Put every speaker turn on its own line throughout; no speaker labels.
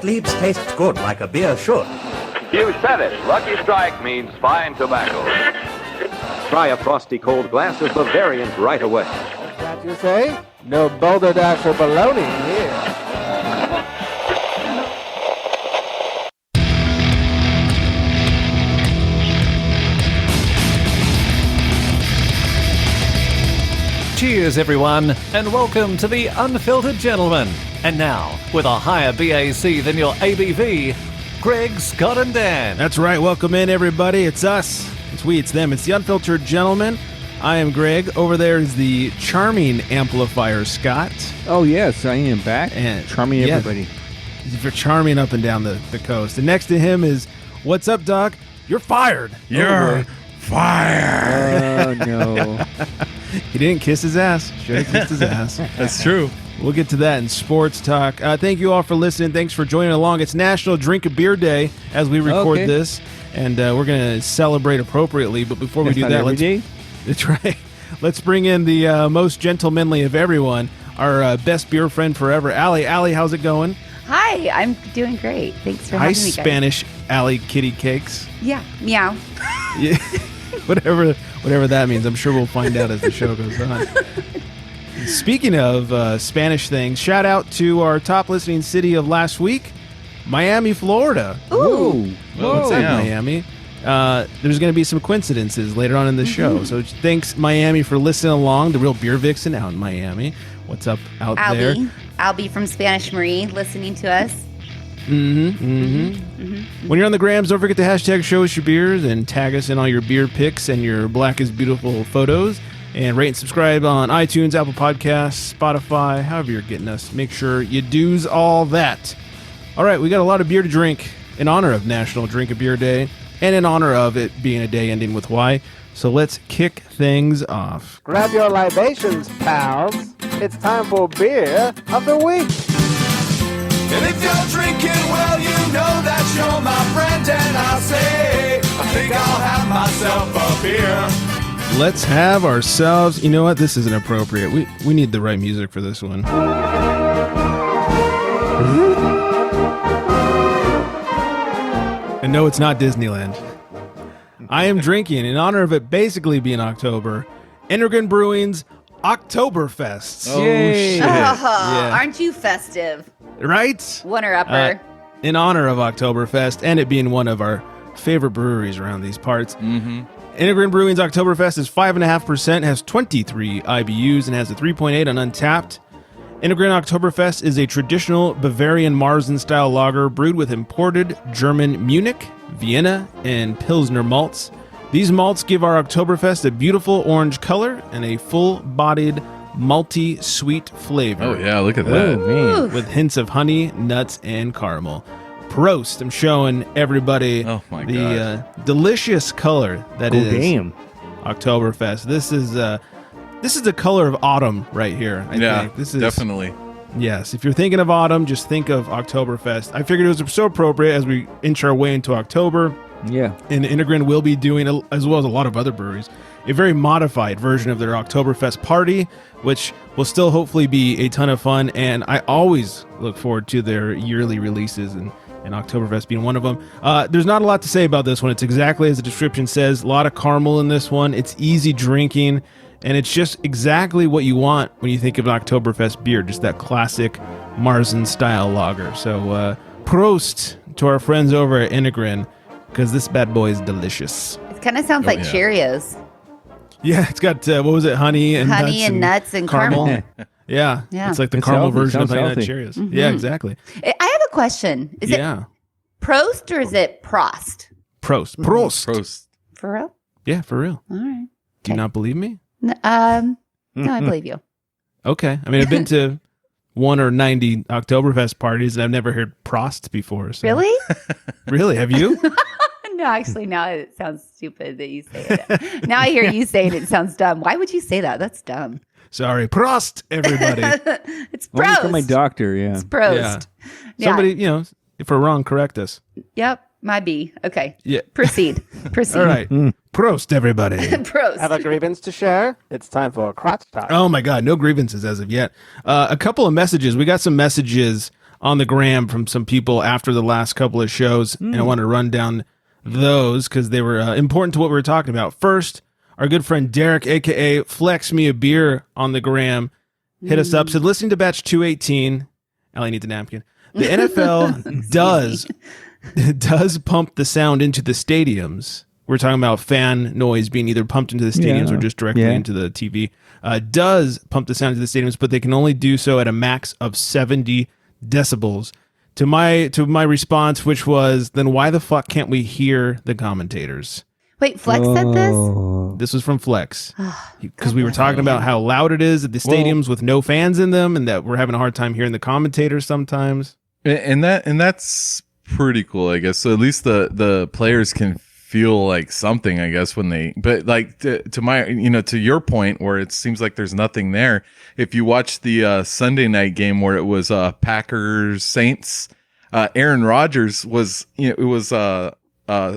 Gottlieb's tastes good like a beer should.
You said it. Lucky Strike means fine tobacco.
Try a frosty cold glass of Bavarian right away.
That you say? No Boulder Dash or baloney here.
Cheers, everyone, and welcome to the Unfiltered Gentleman. And now, with a higher BAC than your ABV, Greg, Scott, and Dan.
That's right. Welcome in, everybody. It's us. It's we. It's them. It's the Unfiltered Gentleman. I am Greg. Over there is the charming amplifier, Scott.
Oh, yes, I am back.
And
charming everybody.
For charming up and down the coast. And next to him is, what's up, Doc? You're fired.
You're fired.
Oh, no.
He didn't kiss his ass. Should have kissed his ass.
That's true.
We'll get to that in sports talk. Thank you all for listening. Thanks for joining along. It's National Drink a Beer Day as we record this, and we're going to celebrate appropriately. But before we do that, that's right. Let's bring in the most gentlemanly of everyone, our best beer friend forever, Allie. Allie, how's it going?
Hi, I'm doing great. Thanks for having me, guys.
Spanish Allie kitty cakes.
Yeah, meow.
Yeah, whatever that means. I'm sure we'll find out as the show goes on. Speaking of Spanish things, shout out to our top listening city of last week, Miami, Florida.
Ooh.
What's up, Miami? There's going to be some coincidences later on in the show. So thanks, Miami, for listening along. The real beer vixen out in Miami. What's up out there?
Albie from Spanish Marie listening to us.
When you're on the grams, don't forget to hashtag show us your beers and tag us in all your beer pics and your black is beautiful photos. And rate and subscribe on iTunes, Apple Podcasts, Spotify, however you're getting us. Make sure you do's all that. All right, we got a lot of beer to drink in honor of National Drink a Beer Day and in honor of it being a day ending with Y. So let's kick things off.
Grab your libations, pals. It's time for Beer of the Week.
And if you're drinking, well, you know that you're my friend. And I'll say, I think I'll have myself a beer.
Let's have ourselves... You know what? This isn't appropriate. We need the right music for this one. And no, it's not Disneyland. I am drinking, in honor of it basically being October, Enegren Brewing's Oktoberfest.
Oh, shit.
Yeah.
Aren't you festive?
Right?
Winner-upper.
In honor of Oktoberfest, and it being one of our favorite breweries around these parts. Enegren Brewing's Oktoberfest is 5.5%, has 23 IBUs, and has a 3.8 on Untapped. Enegren Oktoberfest is a traditional Bavarian Märzen-style lager brewed with imported German Munich, Vienna, and Pilsner malts. These malts give our Oktoberfest a beautiful orange color and a full-bodied, malty, sweet flavor.
Oh, yeah, look at that.
With hints of honey, nuts, and caramel. Prost, I'm showing everybody the delicious color that is Oktoberfest. This is the color of autumn right here, I think. This is
definitely.
Yes, if you're thinking of autumn, just think of Oktoberfest. I figured it was so appropriate as we inch our way into October.
Yeah.
And Enegren will be doing, as well as a lot of other breweries, a very modified version of their Oktoberfest party, which will still hopefully be a ton of fun. And I always look forward to their yearly releases, and Oktoberfest being one of them. There's not a lot to say about this one. It's exactly as the description says. A lot of caramel in this one. It's easy drinking. And it's just exactly what you want when you think of an Oktoberfest beer, just that classic Märzen-style lager. So prost to our friends over at Enegren, because this bad boy is delicious.
It kind of sounds like Cheerios.
Yeah, it's got, what was it, honey and
nuts and caramel.
Yeah, it's like the caramel version of Honey Nut Cheerios. Yeah, exactly.
I have a question. Is it Prost or is it Prost?
Prost.
Prost.
For real?
Yeah, for real.
All right.
Do you not believe me?
No, I believe you.
Okay. I mean, I've been to 1 or 90 Oktoberfest parties, and I've never heard Prost before. So.
Really?
Really? Have you?
No, actually, now it sounds stupid that you say it. Now I hear you saying it sounds dumb. Why would you say that? That's dumb.
Sorry. Prost, everybody.
It's Prost.
Only for my doctor,
It's Prost.
Yeah. Somebody, if we're wrong, correct us.
Yep. Might be. Okay.
Yeah.
Proceed.
All right. Prost, everybody.
Prost.
Have a grievance to share? It's time for crotch talk.
Oh, my God. No grievances as of yet. A couple of messages. We got some messages on the gram from some people after the last couple of shows, and I want to run down those because they were important to what we were talking about. First, our good friend Derek, a.k.a. Flex Me a Beer on the gram, hit us up, said, listening to batch 218, Allie needs a napkin. The NFL does pump the sound into the stadiums. We're talking about fan noise being either pumped into the stadiums or just directly into the TV. Does pump the sound into the stadiums, but they can only do so at a max of 70 decibels. To my response, which was, then why the fuck can't we hear the commentators?
Wait, Flex said this?
This was from Flex. Because we were talking about how loud it is at the stadiums with no fans in them, and that we're having a hard time hearing the commentators sometimes.
And that's pretty cool, I guess. So at least the players can feel like something, I guess, when they, but like to my, to your point where it seems like there's nothing there. If you watch the Sunday night game where it was Packers Saints, Aaron Rodgers was, it was a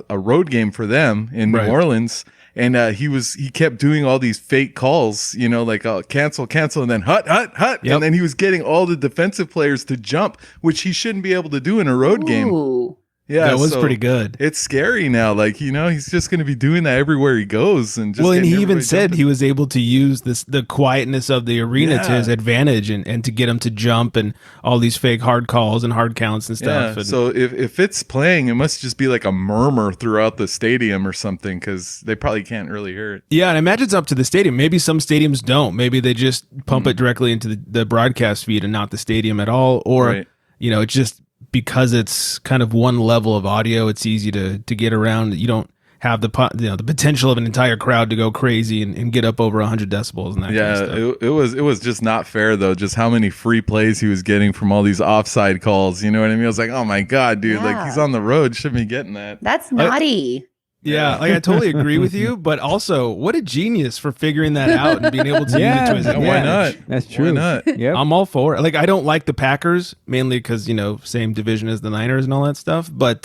road game for them in New Orleans. And he kept doing all these fake calls, like cancel, and then hut. Yep. And then he was getting all the defensive players to jump, which he shouldn't be able to do in a road game. Yeah,
that was pretty good.
It's scary now. Like, he's just going to be doing that everywhere he goes. And just
and he even said he was able to use the quietness of the arena to his advantage and to get him to jump and all these fake hard calls and hard counts and stuff.
And so if it's playing, it must just be like a murmur throughout the stadium or something, because they probably can't really hear it.
Yeah, and I imagine it's up to the stadium. Maybe some stadiums don't. Maybe they just pump it directly into the broadcast feed and not the stadium at all. Or, it's just because it's kind of one level of audio, it's easy to get around. You don't have the potential of an entire crowd to go crazy and get up over 100 decibels and that kind of stuff.
It was just not fair though, just how many free plays he was getting from all these offside calls. You know what I mean? I was like, oh my God, dude, like he's on the road, shouldn't be getting that.
That's naughty.
Yeah, like I totally agree with you, but also what a genius for figuring that out and being able to use it to his advantage.
Why not?
That's true.
Why not?
Yep.
I'm all for it. Like, I don't like the Packers, mainly because, same division as the Niners and all that stuff, but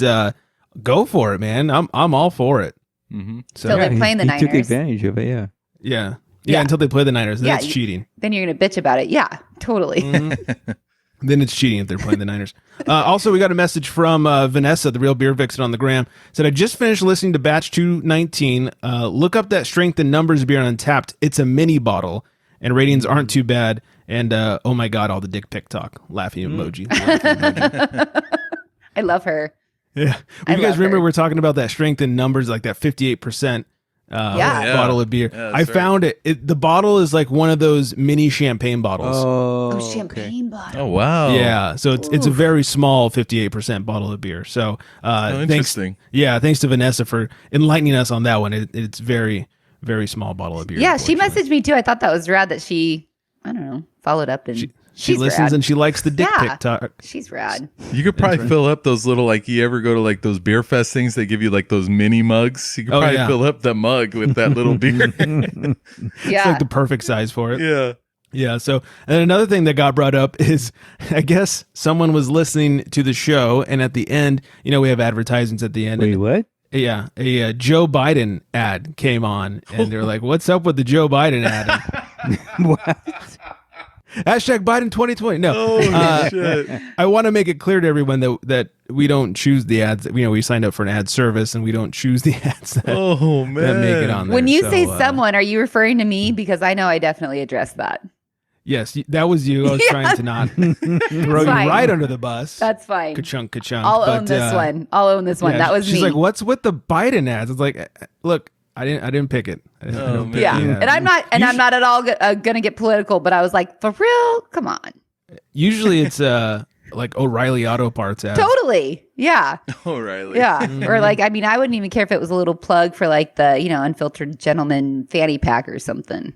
go for it, man. I'm all for it.
Mm-hmm.
So they're playing the Niners.
He took advantage of it,
Yeah, until they play the Niners. Then it's cheating.
Then you're going to bitch about it. Yeah, totally.
Mm-hmm. Then it's cheating if they're playing the Niners. Also, we got a message from Vanessa, the Real Beer Vixen on the gram. Said, I just finished listening to batch 219. Look up that Strength and Numbers beer on Untapped. It's a mini bottle, and ratings aren't too bad. And oh my God, all the dick pic talk. Laughing emoji.
I love her.
Yeah. You guys remember we're talking about that Strength and Numbers, like that 58%. Bottle of beer. I found it. The bottle is like one of those mini champagne bottles.
Oh, champagne bottle.
Oh, wow.
Yeah. So it's a very small 58% bottle of beer. So
interesting.
Thanks to Vanessa for enlightening us on that one. It's very, very small bottle of beer.
Yeah, she messaged me too. I thought that was rad that she, I don't know, followed up and
she listens
rad.
And she likes the dick pic talk.
She's rad.
You could probably fill up those little, like, you ever go to like those beer fest things? They give you like those mini mugs. You could probably fill up the mug with that little beer.
It's like the perfect size for it.
Yeah.
Yeah. So, and another thing that got brought up is, I guess someone was listening to the show, and at the end, we have advertisements at the end.
Wait, what?
Yeah, a Joe Biden ad came on, and they're like, "What's up with the Joe Biden ad?"
What?
Hashtag Biden 2020. No,
oh, shit.
I want to make it clear to everyone that we don't choose the ads. We signed up for an ad service, and we don't choose the ads that make it on there.
When you say someone, are you referring to me? Because I know I definitely addressed that.
Yes, that was you. I was trying to not throw you right under the bus.
That's fine.
Ka-chunk, ka-chunk.
I'll own this one. I'll own this one. That was
she's
me.
She's like, what's with the Biden ads? It's like, look, I didn't pick it. I don't pick it.
And I'm not at all gonna get political, but I was like, for real? Come on.
Usually it's like O'Reilly Auto Parts ads.
Totally. Yeah.
O'Reilly.
Yeah. Or like, I wouldn't even care if it was a little plug for like the, Unfiltered Gentleman fanny pack or something.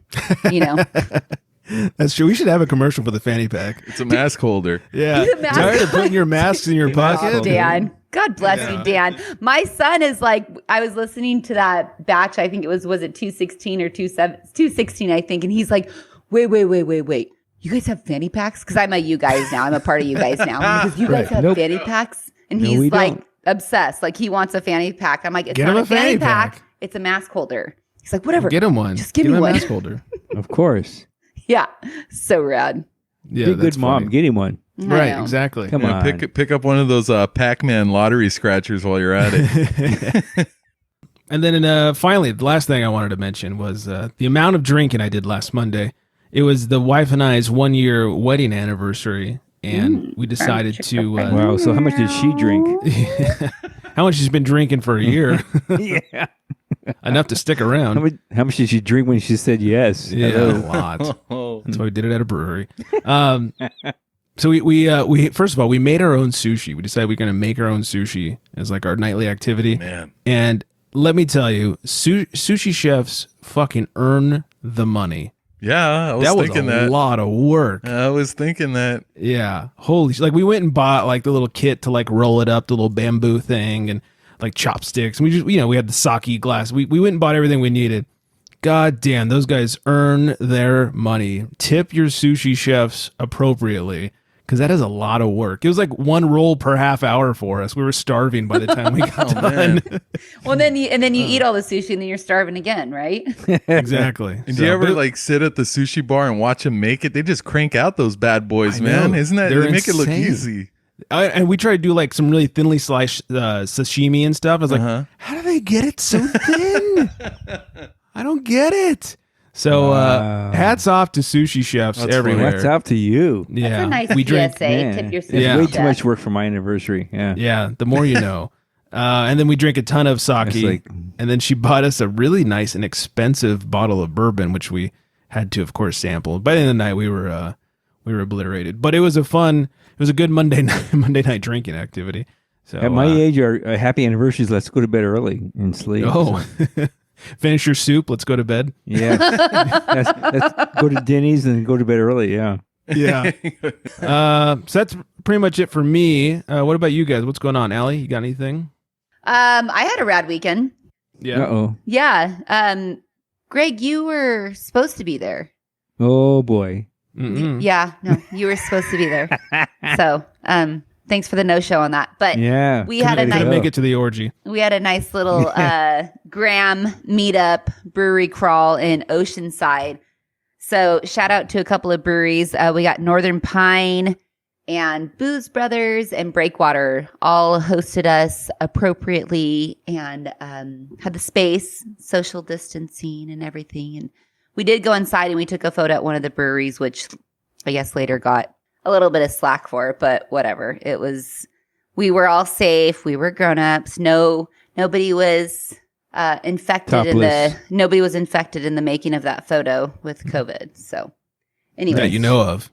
That's true. We should have a commercial for the fanny pack.
It's a mask holder.
Yeah. Tired of putting your masks in your pocket?
Oh, Dan. God bless you, Dan. My son is like, I was listening to that batch. I think was it 216 or 216, I think. And he's like, wait. You guys have fanny packs? Because I'm a you guys now. I'm a part of you guys now. Because you guys have fanny packs? And he's like obsessed. Like he wants a fanny pack. I'm like, it's not a fanny pack. It's a mask holder. He's like, whatever.
Get him one.
Just give me one.
A mask holder.
Of course.
Yeah. So rad.
Yeah,
be a good mom. Get him one.
Right, exactly.
Come on.
Pick up one of those Pac-Man lottery scratchers while you're at it.
And then finally, the last thing I wanted to mention was the amount of drinking I did last Monday. It was the wife and I's 1-year wedding anniversary, and we decided to...
wow, so how much did she drink?
How much she's been drinking for a year.
Yeah.
Enough to stick around.
How much did she drink when she said yes?
Yeah, a lot. That's why we did it at a brewery. So we first of all, we made our own sushi. We decided we're going to make our own sushi as like our nightly activity.
Man.
And let me tell you, sushi chefs fucking earn the money.
Yeah, I was thinking that.
That was a lot of work.
I was thinking that.
Yeah. Holy like we went and bought like the little kit to like roll it up, the little bamboo thing and like chopsticks. And we just, we had the sake glass. We went and bought everything we needed. God damn, those guys earn their money. Tip your sushi chefs appropriately. Because that is a lot of work. It was like one roll per half hour for us. We were starving by the time we got done.
Well, then you eat all the sushi and then you're starving again, right?
Exactly.
And do you ever like sit at the sushi bar and watch them make it? They just crank out those bad boys, man. Isn't that? They make it look easy.
And we tried to do like some really thinly sliced sashimi and stuff. I was like, how do they get it so thin? I don't get it. So hats off to sushi chefs everywhere.
Hats off to you.
Yeah,
that's a nice
we
PSA.
Drink,
Tip your sushi
It's way
chef.
too much work for my anniversary. Yeah.
Yeah, the more you know. And then we drink a ton of sake. And then she bought us a really nice and expensive bottle of bourbon, which we had to, of course, sample. By the end of the night, we were obliterated. But it was a good Monday night drinking activity. So
At my age, our happy anniversaries, let's go to bed early and sleep.
Oh. So. Finish your soup. Let's go to bed.
Yeah. let's go to Denny's and go to bed early. Yeah.
Yeah. So that's pretty much it for me. What about you guys? What's going on? Allie, you got anything?
I had a rad weekend.
Yeah.
Uh-oh.
Yeah. Greg, you were supposed to be there.
Oh, boy.
Yeah. No, you were supposed to be there. So, thanks for the no-show on that. But
yeah,
we had a nice
make it to the orgy.
We had a nice little Graham meetup brewery crawl in Oceanside. So shout out to a couple of breweries. We got Northern Pine and Booze Brothers and Breakwater all hosted us appropriately and had the space, social distancing and everything. And we did go inside and we took a photo at one of the breweries, which I guess later got a little bit of slack for, but whatever. We were all safe. We were grown-ups. Nobody was infected nobody was infected in the making of that photo with COVID. So anyway.
That you know of.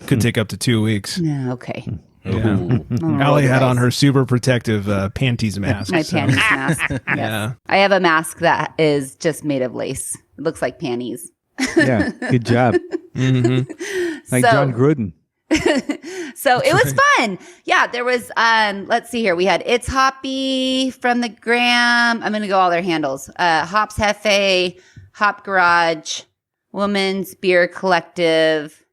Could take up to 2 weeks.
Yeah, okay.
Yeah. Allie had on her super protective panties mask.
My panties mask. Yes.
Yeah.
I have a mask that is just made of lace. It looks like panties.
Yeah, good job. Like John Gruden.
So it was fun. Yeah, there was let's see here. We had It's Hoppy from the Gram. I'm gonna go all their handles. Hops Hefe, Hop Garage, Women's Beer Collective,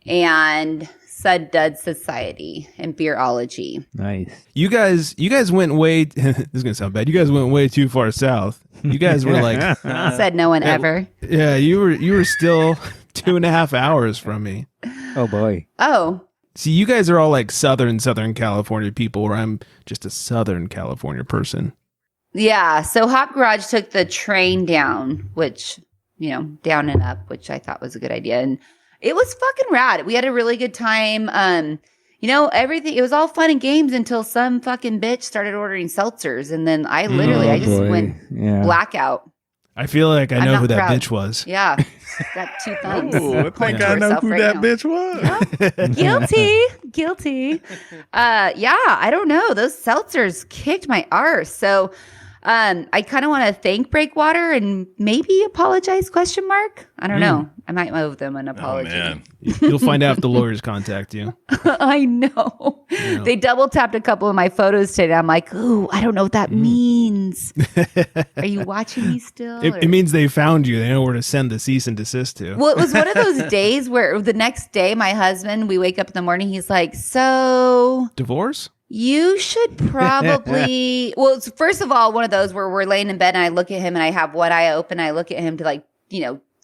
and Sud Dud Society and Beerology.
Nice.
You guys went way this is gonna sound bad. You guys went way too far south. You guys were like
said no one ever.
Yeah, you were still 2.5 hours from me.
Oh boy.
Oh.
See, you guys are all like Southern California people, where I'm just a Southern California person.
Yeah. So Hop Garage took the train down, which, down and up, which I thought was a good idea. And it was fucking rad. We had a really good time. Everything, it was all fun and games until some fucking bitch started ordering seltzers. And then I just went blackout.
I feel like I know who that bitch was.
Yeah. Got two thumbs.
Oh, I think I know who that bitch was.
Guilty. I don't know. Those seltzers kicked my arse. So I kind of want to thank Breakwater and maybe apologize, ? I don't know. I might owe them an apology.
Oh, man.
You'll find out if the lawyers contact you.
I know. They double tapped a couple of my photos today. I'm like, ooh, I don't know what that means. Are you watching me still?
It means they found you. They know where to send the cease and desist to.
Well, it was one of those days where the next day, my husband, we wake up in the morning, he's like, so...
Divorce?
You should probably... Well, it's first of all, one of those where we're laying in bed and I look at him and I have one eye open. I look at him to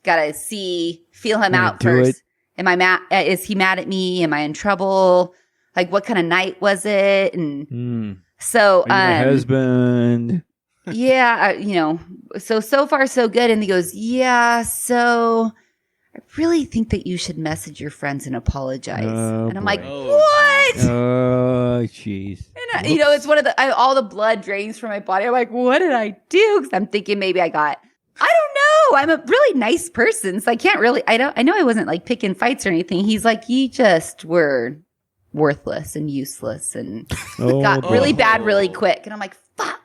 gotta feel him out first. Am I mad? Is he mad at me? Am I in trouble? like what kind of night was it? And so,
my husband.
yeah, so far so good. And he goes, yeah, so I really think that you should message your friends and apologize.
Oh,
and I'm
boy.
like, what?
Oh, jeez.
And it's one of all the blood drains from my body. I'm like, what did I do? Because I'm thinking maybe I don't know. I'm a really nice person. So I can't really, I know I wasn't like picking fights or anything. He's like, you just were worthless and useless and got really bad really quick. And I'm like, fuck.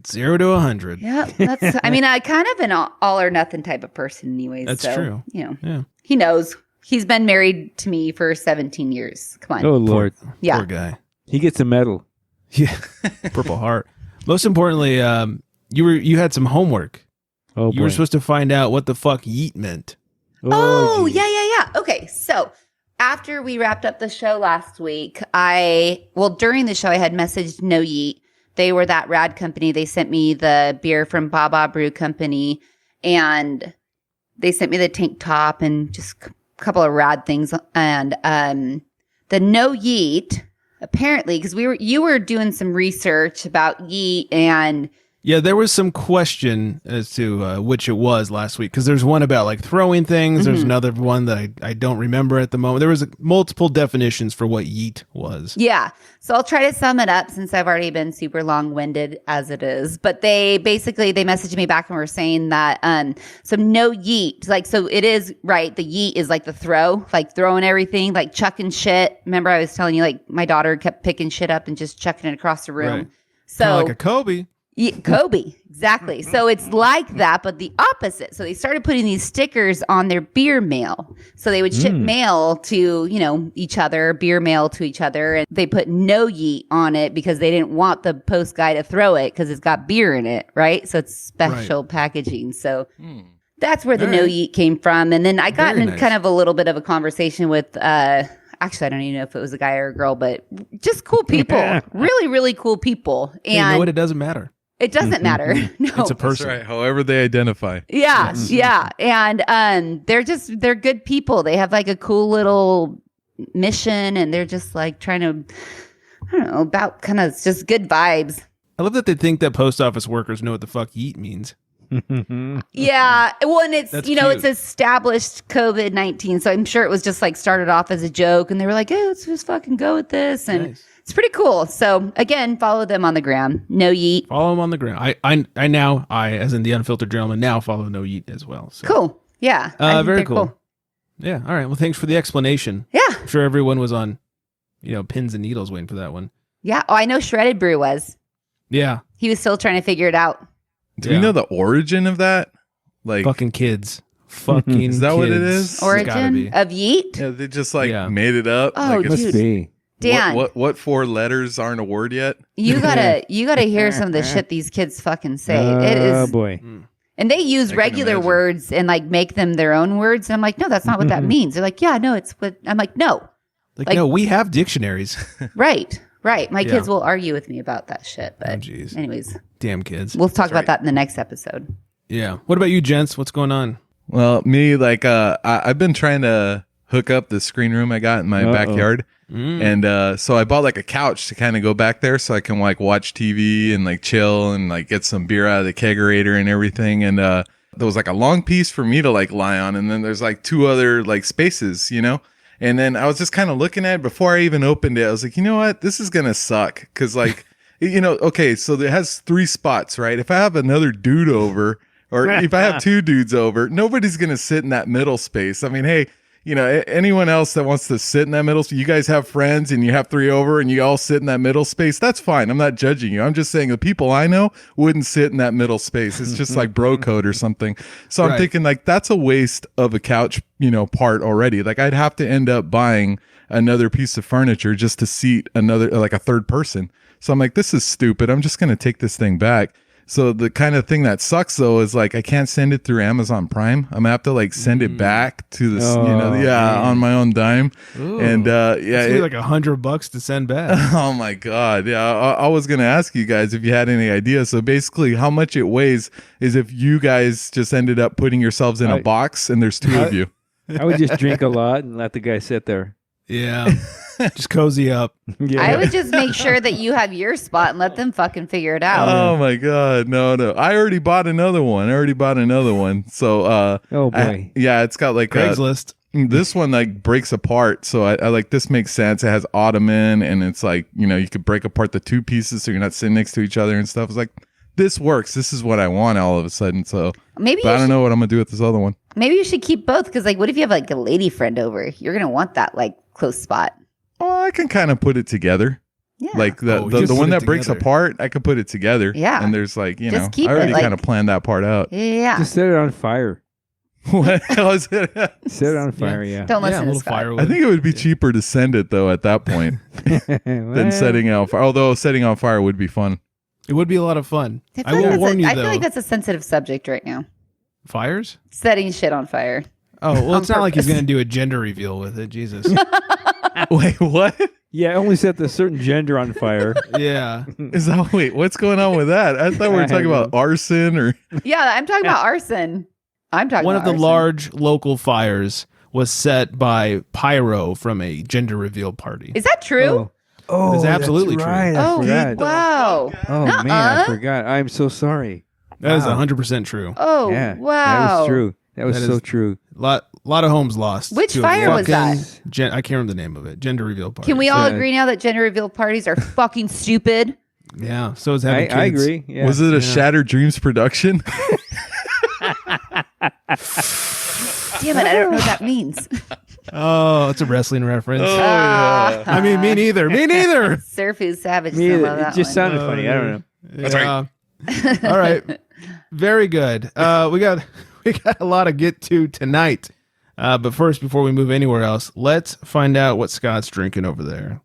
0 to 100.
Yeah, I kind of an all or nothing type of person anyways.
That's
so,
true.
Yeah. He knows. He's been married to me for 17 years. Come on.
Oh, Lord.
Yeah.
Poor guy.
He gets a medal.
Yeah. Purple Heart. Most importantly, you had some homework.
Oh,
You were
boy.
supposed to find out what the fuck yeet meant.
Oh,
geez.
yeah. Okay, so after we wrapped up the show last week, during the show, I had messaged No Yeet. They were that rad company. They sent me the beer from Baba Brew Company, and they sent me the tank top and just a couple of rad things. And the No Yeet, apparently, because you were doing some research about yeet, and
Yeah, there was some question as to which it was last week, because there's one about like throwing things. There's another one that I don't remember at the moment. There was multiple definitions for what yeet was.
yeah. So I'll try to sum it up since I've already been super long-winded as it is. But they messaged me back and were saying that so no yeet, like, so it is right. The yeet is like the throw, like throwing everything, like chucking shit. Remember I was telling you, like, my daughter kept picking shit up and just chucking it across the room.
Right.
So
Kinda like a Kobe.
Kobe, exactly. So it's like that, but the opposite. So they started putting these stickers on their beer mail. So they would ship mail to, each other, beer mail to each other. And they put no yeet on it because they didn't want the post guy to throw it because it's got beer in it, right? So it's special packaging. So that's where the no yeet came from. And then I got in kind of a little bit of a conversation with, actually, I don't even know if it was a guy or a girl, but just cool people. Really, really cool people. And
you know what? It doesn't matter.
it doesn't matter. No.
It's a person.
That's right. However they identify.
Yeah, yeah. And they're good people. They have like a cool little mission, and they're just like trying to, I don't know, about kind of just good vibes.
I love that they think that post office workers know what the fuck yeet means.
Yeah. Well, and it's,
That's
it's
cute.
established COVID-19. So I'm sure it was just like started off as a joke, and they were like, hey, let's just fucking go with this. And
Nice.
it's pretty cool. So again, follow them on the gram. No yeet.
Follow them on the ground. I now, as in the Unfiltered Gentleman, now follow No Yeet as well. So.
Cool. Yeah. I think
Very
they're
cool. Yeah. All right. Well, thanks for the explanation.
Yeah.
I'm sure everyone was on, pins and needles waiting for that one.
Yeah. Oh, I know Shredded Brew was.
Yeah.
He was still trying to figure it out.
Do we know the origin of that? Like,
fucking kids. Fucking
is that
kids.
what it is?
It's gotta
Origin
be.
of yeet?
Yeah, they just like
Yeah.
made it up.
Oh,
like
Must
dude.
be.
Dan,
what 4 letters aren't a word yet?
you gotta hear some of the shit these kids fucking say. It
Oh,
is,
boy.
and they use
I can
regular
imagine.
words and like make them their own words. And I'm like, no, that's not what that means. They're like, yeah, no, it's what. I'm like, no,
Like, no, we have dictionaries.
right. My
Yeah.
kids will argue with me about that shit. But
jeez.
anyways,
Damn kids.
we'll talk about that in the next episode.
Yeah. What about you, gents? What's going on?
Well, me, like, I've been trying to hook up the screen room I got in my backyard. And so I bought like a couch to kind of go back there so I can like watch TV and like chill and like get some beer out of the kegerator and everything. And there was like a long piece for me to like lie on. And then there's like 2 other like spaces, And then I was just kind of looking at it before I even opened it. I was like, you know what? This is going to suck. Cause like, okay, so it has 3 spots, right? If I have another dude over, or if I have 2 dudes over, nobody's going to sit in that middle space. I mean, hey, anyone else that wants to sit in that middle, you guys have friends and you have 3 over and you all sit in that middle space. That's fine. I'm not judging you. I'm just saying the people I know wouldn't sit in that middle space. It's just like bro code or something. So I'm thinking like that's a waste of a couch, part already. Like I'd have to end up buying another piece of furniture just to seat another, like a third person. So I'm like, this is stupid. I'm just going to take this thing back. So the kind of thing that sucks though is like I can't send it through Amazon Prime. I'm gonna have to like send it back to this, on my own dime.
Ooh.
And
It's like $100 to send back.
oh my god, yeah. I was gonna ask you guys if you had any idea. So basically, how much it weighs is if you guys just ended up putting yourselves in a box and there's 2 of you.
I would just drink a lot and let the guy sit there.
Yeah. Just cozy up.
Yeah.
I would just make sure that you have your spot and let them fucking figure it out.
Oh my God. No. I already bought another one. So,
Oh, boy.
it's got like
Craigslist.
this one like breaks apart. So I like, this makes sense. It has ottoman and it's like, you could break apart the two pieces so you're not sitting next to each other and stuff. It's like, this works. This is what I want all of a sudden. So
Maybe
but I don't know what I'm going to do with this other one.
Maybe you should keep both because, like, what if you have like a lady friend over? You're gonna want that like close spot.
Oh, I can kind of put it together.
Yeah.
Like the
just
one
put it
that breaks
together.
apart, I could put it together.
Yeah.
And there's like,
Just keep
I already
it, like-
kind of planned that part out.
Yeah.
Just set it on fire.
What was it?
Set it on fire, yeah.
Don't
Yeah, a
listen to
little
Scott.
firewood.
I think it would be cheaper to send it though at that point than
Well,
setting out fire. Although setting on fire would be fun.
It would be a lot of fun. I
feel
will
like
warn you,
I
though.
feel like that's a sensitive subject right now.
Fires?
Setting shit on fire.
Oh, well,
On
it's not like he's
purpose.
going to do a gender reveal with it. Jesus.
Wait, what?
Yeah, only set the certain gender on fire.
Yeah.
Wait, what's going on with that? I thought we were talking about arson or
Yeah, I'm talking about arson. I'm talking
One
about
of the
arson.
large local fires was set by pyro from a gender reveal party.
Is that true?
Oh,
It's absolutely
that's
true.
right. I
Oh,
forgot.
wow.
Oh, man, I forgot. I'm so sorry.
That is
Wow.
100% true.
Oh,
Yeah,
wow.
that was true. That was
That
so
is-
true.
Lot of homes lost.
Which
to a
fire was
fucking
that?
I can't remember the name of it. Gender reveal party.
Can we all
So-
agree now that gender reveal parties are fucking stupid?
Yeah. So is having
I
kids.
agree. Yeah.
was it a Shattered Dreams production?
Damn it, I don't know what that means.
Oh, it's a wrestling reference.
Ah.
I mean, me neither. Me neither.
Surf is savage.
Me
Some
either.
of
It
that
just
one.
sounded funny. I don't know.
That's right. All right. Very good. We got a lot to get to tonight. But first, before we move anywhere else, let's find out what Scott's drinking over there.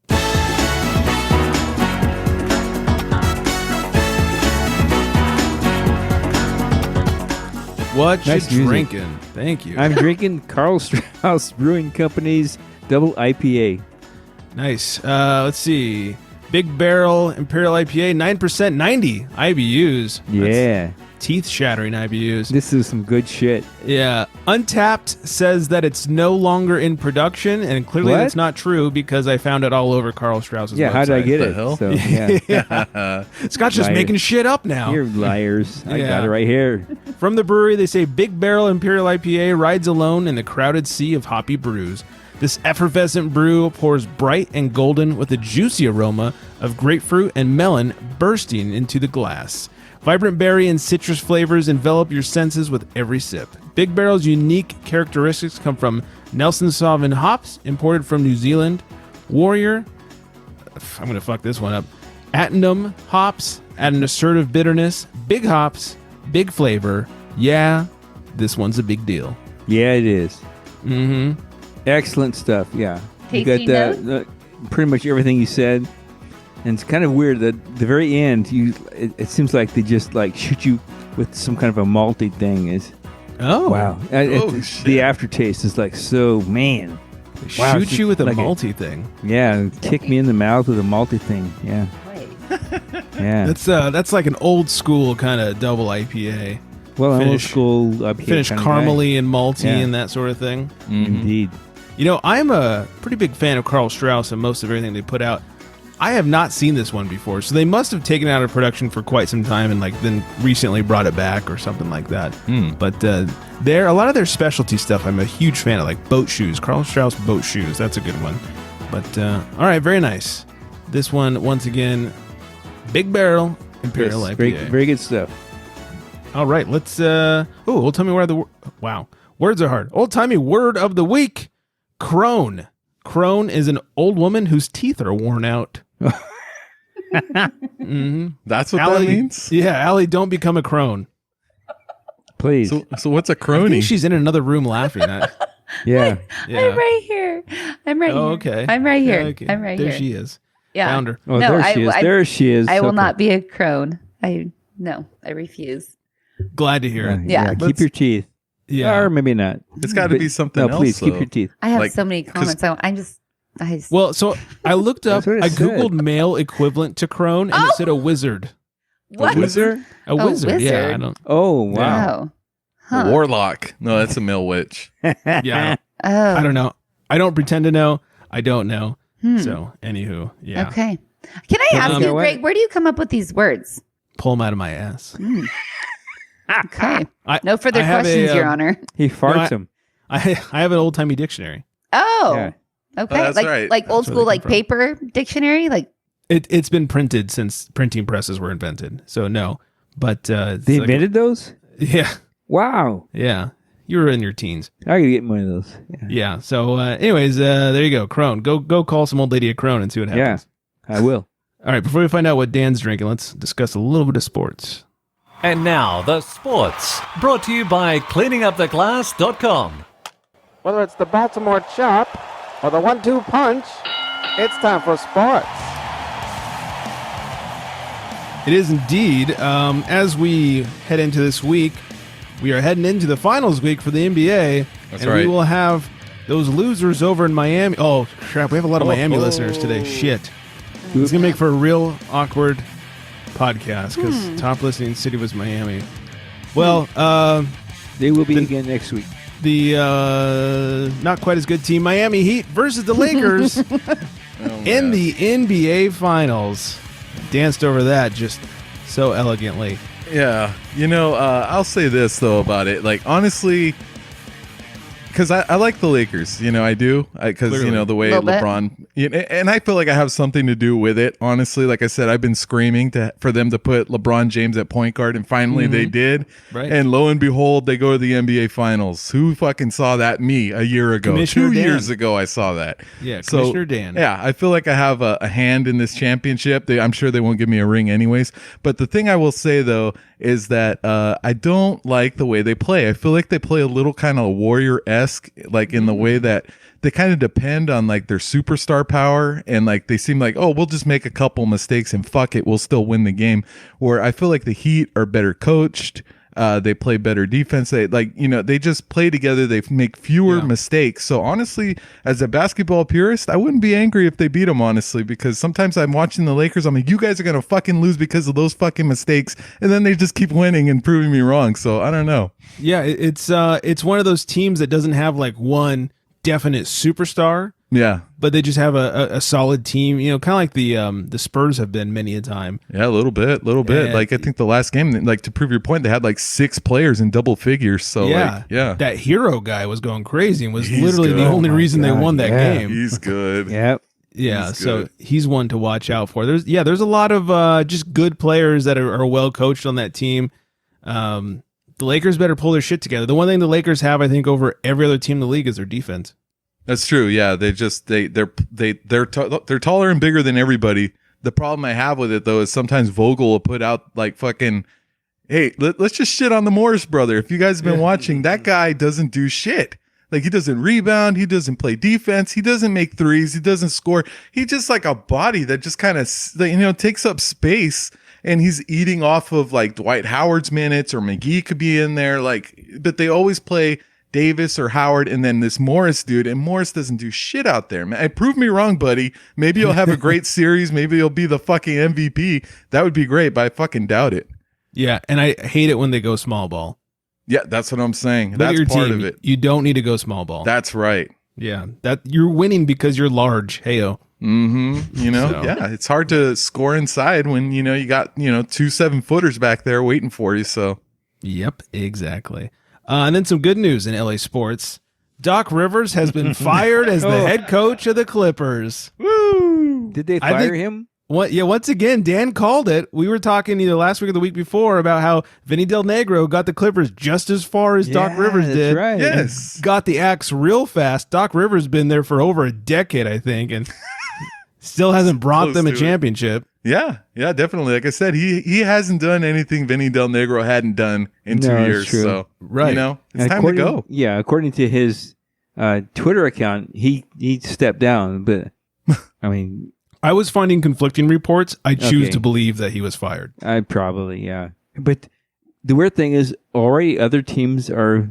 What
Nice
you
music.
drinking? Thank you.
I'm drinking Karl Strauss Brewing Company's double IPA.
Nice. Let's see. Big Barrel Imperial IPA, 9%, 90 IBUs.
Yeah.
Teeth-shattering IBUs.
This is some good shit.
Yeah. Untapped says that it's no longer in production, and clearly
What?
that's not true because I found it all over Karl Strauss's
Yeah,
website.
how did I get
The
it?
hell?
So, yeah.
Yeah. Scott's just
Liar.
making shit up now.
You're liars. I
Yeah.
got it right here.
From the brewery, they say Big Barrel Imperial IPA rides alone in the crowded sea of hoppy brews. This effervescent brew pours bright and golden with a juicy aroma of grapefruit and melon bursting into the glass. Vibrant berry and citrus flavors envelop your senses with every sip. Big Barrel's unique characteristics come from Nelson Sauvin hops, imported from New Zealand, Warrior, I'm going to fuck this one up, Atenum hops, add an assertive bitterness, big hops, big flavor. Yeah, this one's a big deal.
Yeah, it is.
Mm-hmm.
Excellent stuff. Yeah.
Tasting
you got pretty much everything you said. And it's kind of weird that the very end, it seems like they just like shoot you with some kind of a malty thing.
Oh.
Wow.
shit.
The aftertaste is like so, man. Wow,
Shoot you with a
like
malty thing.
Yeah, kick me in the mouth with a malty thing. Yeah.
Wait.
Yeah.
That's like an old school kind of double IPA.
Well, an old
finish-
school IPA
Finish
kind of guy.
caramely and malty
Yeah.
and that sort of thing.
Indeed.
You know, I'm a pretty big fan of Karl Strauss and most of everything they put out. I have not seen this one before, so they must have taken it out of production for quite some time and like then recently brought it back or something like that. But a lot of their specialty stuff I'm a huge fan of, like boat shoes. Karl Strauss boat shoes, that's a good one. But all right, very nice. This one once again, Big Barrel Imperial
Yes,
IPA.
very, very good stuff.
All right, let's old timey word of the wow. Words are hard. Old timey word of the week. Crone. Crone is an old woman whose teeth are worn out.
That's what
Allie,
that means?
Yeah, Allie, don't become a crone.
Please.
So what's a
I
crony?
think she's in another room laughing.
Yeah.
Yeah.
I'm right here. I'm right
Oh,
here.
okay.
I'm right here.
Yeah, okay.
I'm right
there
here.
she is.
Yeah.
Found her.
Oh,
No,
there she is. There she is.
I will
Okay.
not be a crone. I refuse.
Glad to hear it.
Yeah.
Keep your teeth.
Yeah.
Or maybe not.
It's got to be
But-
something
No,
else.
please keep
though.
your teeth.
I have
Like,
so many
'cause-
comments. I just
Well, so I looked up,
That's what it
I
said.
Googled male equivalent to crone, and it said a wizard.
what?
A wizard?
A wizard. Yeah, I
wizard?
don't.
Oh, wow.
Wow.
A
Huh.
warlock. No, that's a male witch.
Yeah,
Oh.
I don't know. I don't pretend to know. I don't know. So, anywho, yeah.
Okay. Can I ask you, Greg, where do you come up with these words?
Pull them out of my ass.
Okay. No further questions, Your Honor.
He farts them.
I have an old timey dictionary.
Oh.
Yeah.
Okay.
Oh, that's right.
Like old school, like paper dictionary? Like
It's been printed since printing presses were invented. So no. But
They invented those?
Yeah.
Wow.
Yeah. You were in your teens.
I gotta get one of those.
Yeah. So anyways, there you go. Crone. Go call some old lady a crone and see what happens.
Yeah. I will.
All right, before we find out what Dan's drinking, let's discuss a little bit of sports.
And now, the sports, brought to you by cleaninguptheglass.com.
Whether it's the Baltimore Chop or the 1-2 punch, it's time for sports.
It is indeed. As we head into this week, we are heading into the finals week for the NBA.
That's
and
right.
we will have those losers over in Miami. Oh, crap. We have a lot of Miami listeners today. Shit. It's going to make for a real awkward podcast because top listening city was Miami. Well,
they will be again next week.
The not quite as good team, Miami Heat versus the Lakers in the NBA Finals. Danced over that just so elegantly.
Yeah. I'll say this, though, about it. Like, honestly, because I like the Lakers. I do. Because, the way LeBron... and I feel like I have something to do with it, honestly. Like I said, I've been screaming for them to put LeBron James at point guard, and finally they did.
Right.
And lo and behold, they go to the NBA Finals. Who fucking saw that? Me, a year ago.
Commissioner
2
Dan.
years ago, I saw that.
Yeah, Commissioner Dan.
Yeah, I feel like I have a hand in this championship. I'm sure they won't give me a ring anyways. But the thing I will say, though, is that I don't like the way they play. I feel like they play a little kind of Warrior-esque, like in the way that they kind of depend on like their superstar power, and like they seem like, oh, we'll just make a couple mistakes and fuck it, we'll still win the game. Where I feel like the Heat are better coached. They play better defense. They just play together. They make fewer mistakes. So honestly, as a basketball purist, I wouldn't be angry if they beat them, honestly, because sometimes I'm watching the Lakers. I'm like, you guys are going to fucking lose because of those fucking mistakes. And then they just keep winning and proving me wrong. So I don't know.
Yeah, it's one of those teams that doesn't have like one definite superstar.
Yeah.
But they just have a solid team, kind of like the Spurs have been many a time.
Yeah, a little bit.
And
like I think the last game, like to prove your point, they had like 6 players in double figures. So
that hero guy was going crazy and was
He's
literally
good.
the only reason they won that game.
He's good.
Yep.
Yeah,
He's
so
good.
he's one to watch out for. There's a lot of just good players that are well coached on that team. The Lakers better pull their shit together. The one thing the Lakers have, I think, over every other team in the league is their defense.
That's true. Yeah, they're taller and bigger than everybody. The problem I have with it though is sometimes Vogel will put out like fucking, hey, let's just shit on the Morris brother. If you guys have been watching, that guy doesn't do shit. Like he doesn't rebound, he doesn't play defense, he doesn't make threes, he doesn't score. He's just like a body that just kind of takes up space. And he's eating off of like Dwight Howard's minutes, or McGee could be in there. But they always play Davis or Howard, and then this Morris dude, and Morris doesn't do shit out there, man. Prove me wrong, buddy. Maybe you'll have a great series. Maybe you'll be the fucking MVP. That would be great, but I fucking doubt it.
Yeah, and I hate it when they go small ball.
Yeah, that's what I'm saying.
Look at
That's
your
part
team.
of it.
You don't need to go small ball.
That's right.
Yeah, that you're winning because you're large. Heyo.
Yeah, it's hard to score inside when you got 2 7-footers back there waiting for you. So,
yep, exactly. And then some good news in LA sports. Doc Rivers has been fired as the head coach of the Clippers.
Woo! Did they fire him?
Once again, Dan called it. We were talking either last week or the week before about how Vinny Del Negro got the Clippers just as far as Doc Rivers did.
Right.
Yes.
Got the axe real fast. Doc Rivers been there for over a decade, I think, and still hasn't brought them a championship.
Yeah, definitely. Like I said, he hasn't done anything Vinny Del Negro hadn't done in 2 years.
True.
So,
right.
It's time to go.
Yeah, according to his Twitter account, he stepped down. But, I mean...
I was finding conflicting reports. I choose to believe that he was fired.
I probably, yeah. But the weird thing is, already other teams are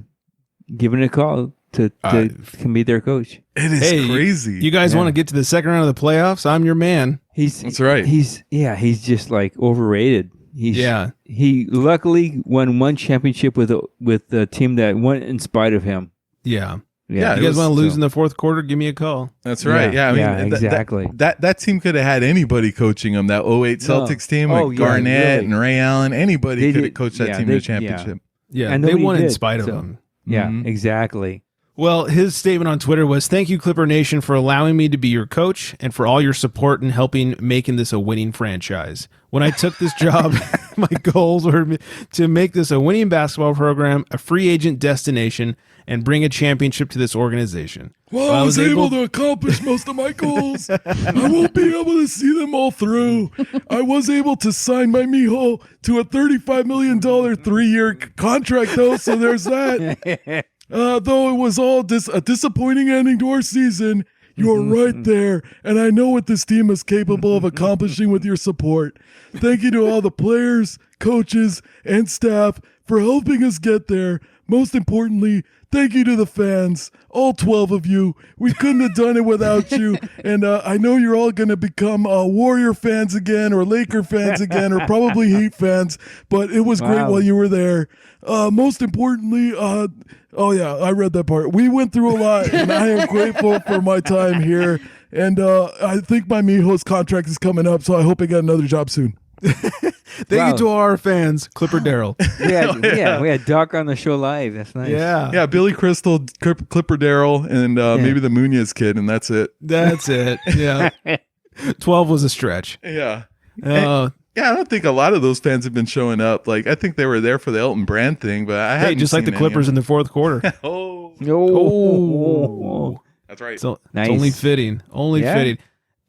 giving a call to can be their coach.
It is crazy.
You guys want to get to the second round of the playoffs? I'm your man.
That's right.
He's just like overrated. He luckily won one championship with the team that won in spite of him.
Yeah.
Yeah,
You guys want to lose in the fourth quarter? Give me a call.
That's right. Yeah, I mean,
exactly.
That team could have had anybody coaching them. That 08 Celtics team, like Garnett and Ray Allen. Anybody could have coached that team to the championship.
Yeah,
and
they won
did,
in spite of them.
Yeah, exactly.
Well, his statement on Twitter was, "Thank you, Clipper Nation, for allowing me to be your coach and for all your support in helping making this a winning franchise. When I took this job, my goals were to make this a winning basketball program, a free agent destination, and bring a championship to this organization."
Well, I was able to accomplish most of my goals. I won't be able to see them all through. I was able to sign my mijo to a $35 million 3-year contract, though, so there's that. Though it was all a disappointing ending to our season, you're right there, and I know what this team is capable of accomplishing with your support. Thank you to all the players, coaches, and staff for helping us get there. Most importantly, thank you to the fans, all 12 of you. We couldn't have done it without you, and I know you're all going to become Warrior fans again, or Laker fans again, or probably Heat fans, but it was great while you were there. Most importantly, oh yeah, I read that part. We went through a lot, and I am grateful for my time here. And I think my mijo's contract is coming up, so I hope I get another job soon.
Thank you to all our fans, Clipper Daryl.
We had Doc on the show live. That's nice.
Yeah, Billy Crystal, Clipper Daryl, and maybe the Munoz kid, and that's it.
That's it. Yeah, 12 was a stretch.
Yeah. Yeah, I don't think a lot of those fans have been showing up. Like, I think they were there for the Elton Brand thing, but I haven't
just like the Clippers in the fourth quarter.
That's right.
So
nice.
It's only fitting. Fitting.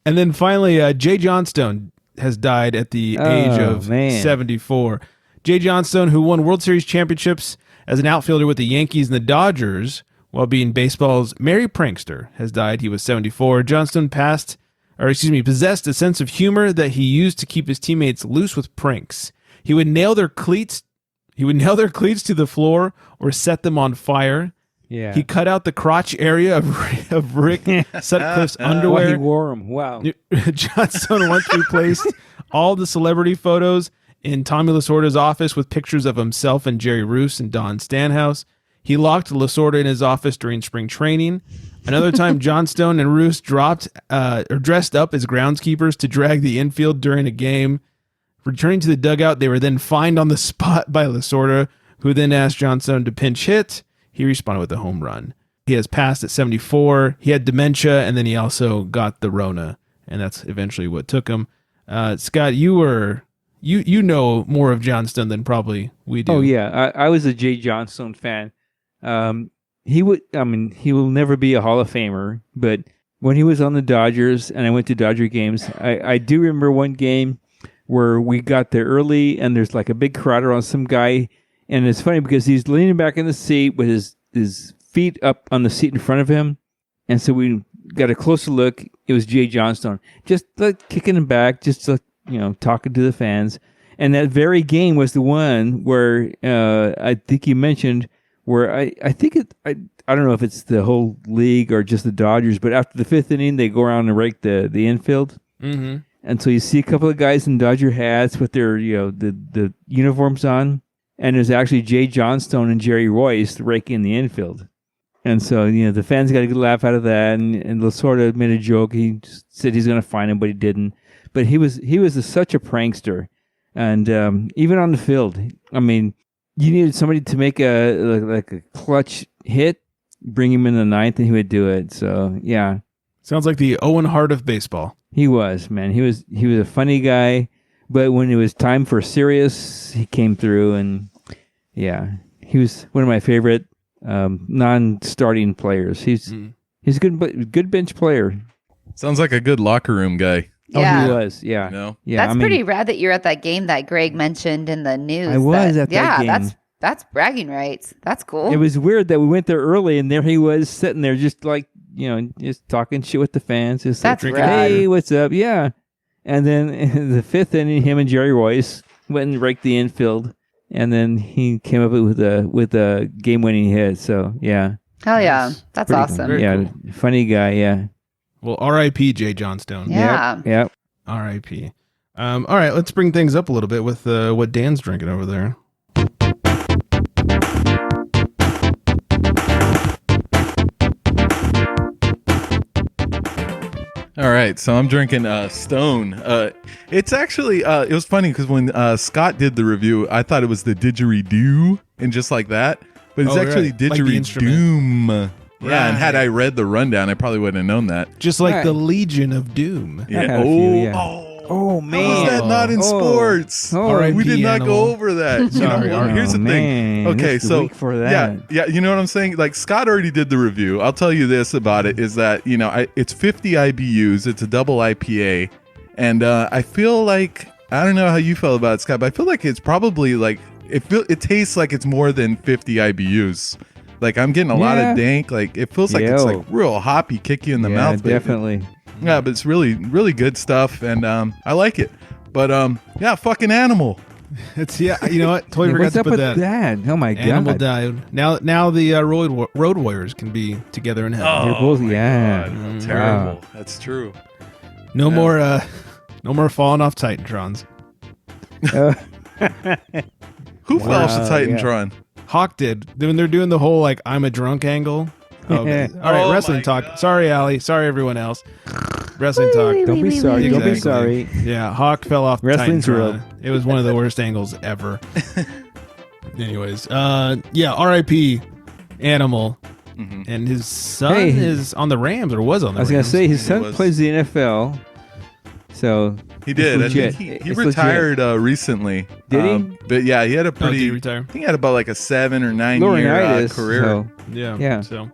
And then finally, Jay Johnstone has died at the age of 74. Jay Johnstone, who won World Series championships as an outfielder with the Yankees and the Dodgers while being baseball's merry prankster, has died. He was 74. Johnstone possessed a sense of humor that he used to keep his teammates loose with pranks. He would nail their cleats to the floor or set them on fire.
Yeah.
He cut out the crotch area of Rick Sutcliffe's underwear.
He wore them. Wow.
Johnstone once replaced all the celebrity photos in Tommy Lasorda's office with pictures of himself and Jerry Roos and Don Stanhouse. He locked Lasorda in his office during spring training. Another time, Johnstone and Roos dressed up as groundskeepers to drag the infield during a game. Returning to the dugout, they were then fined on the spot by Lasorda, who then asked Johnstone to pinch hit. He responded with a home run. He has passed at 74. He had dementia, and then he also got the Rona, and that's eventually what took him. Scott, you know more of Johnstone than probably we do.
Oh yeah, I was a Jay Johnstone fan. He will never be a Hall of Famer, but when he was on the Dodgers and I went to Dodger games, I do remember one game where we got there early and there's like a big crowd around some guy, and it's funny because he's leaning back in the seat with his feet up on the seat in front of him, and so we got a closer look. It was Jay Johnstone, just like kicking him back, just talking to the fans. And that very game was the one where I think you mentioned where I don't know if it's the whole league or just the Dodgers, but after the fifth inning, they go around and rake the infield.
Mm-hmm.
And so you see a couple of guys in Dodger hats with their, the uniforms on, and there's actually Jay Johnstone and Jerry Royce raking the infield. And so, the fans got a good laugh out of that, and Lasorda made a joke. He said he's going to fine him, but he didn't. But he was such a prankster. And even on the field, I mean, you needed somebody to make a clutch hit, bring him in the ninth, and he would do it. So, yeah.
Sounds like the Owen Hart of baseball.
He was, man. He was a funny guy, but when it was time for serious, he came through, and yeah, he was one of my favorite non-starting players. He's a good bench player.
Sounds like a good locker room guy.
Yeah.
Oh, he was. Yeah. Yeah.
That's pretty rad that you're at that game that Greg mentioned in the news.
I was at that game.
Yeah, that's bragging rights. That's cool.
It was weird that we went there early and there he was sitting there just like, just talking shit with the fans. Just
that's
like,
rad.
Hey, what's up? Yeah. And then in the fifth inning, him and Jerry Royce went and raked the infield. And then he came up with a game-winning hit. So, yeah.
Hell yeah. That's
pretty
awesome.
Cool. Yeah. Cool. Funny guy. Yeah.
Well, R.I.P. Jay Johnstone.
Yeah.
Yep.
R.I.P. All right, let's bring things up a little bit with what Dan's drinking over there.
All right, so I'm drinking Stone. It's actually it was funny because when Scott did the review, I thought it was the Didgeridoo and just like that, but it's actually
right. Like the instrument.
Didgeridoom. Yeah, and had I read the rundown, I probably wouldn't have known that.
Just like the Legion of Doom.
Yeah.
Oh man,
how is that not in sports? We did not go over that.
Sorry,
here's the thing. Okay, so
for that.
yeah, you know what I'm saying? Like Scott already did the review. I'll tell you this about it is that it's 50 IBUs. It's a double IPA, and I feel like I don't know how you feel about it, Scott, but I feel like it's probably like it tastes like it's more than 50 IBUs. Like I'm getting a lot of dank. Like it feels like it's like real hoppy, kick you in the mouth.
Definitely.
Yeah, but it's really, really good stuff, and I like it. But yeah, fucking Animal.
It's you know what? Totally forgot
What's
to
up
put
with
that.
that? Oh my
Animal
god!
died. Now the Road Warriors can be together in heaven.
They're both
God, terrible. That's true.
No more falling off Titantrons.
Who fell off the Titantron?
Hawk did when they're doing the whole like I'm a drunk angle. Okay. All right, wrestling talk. God. Sorry, Allie. Sorry, everyone else. Wrestling talk.
Don't be sorry. Don't be sorry.
Yeah, Hawk fell off.
Wrestling's real.
It was one of the worst angles ever. Anyways, yeah, R.I.P. Animal, and his son is on the Rams or was on the Rams.
I was gonna say his son plays the NFL. So
he did. I think he retired recently.
Did he?
But yeah, he had a pretty.
Did he retire?
I think he had about like a 7 or 9 year career.
So,
yeah. So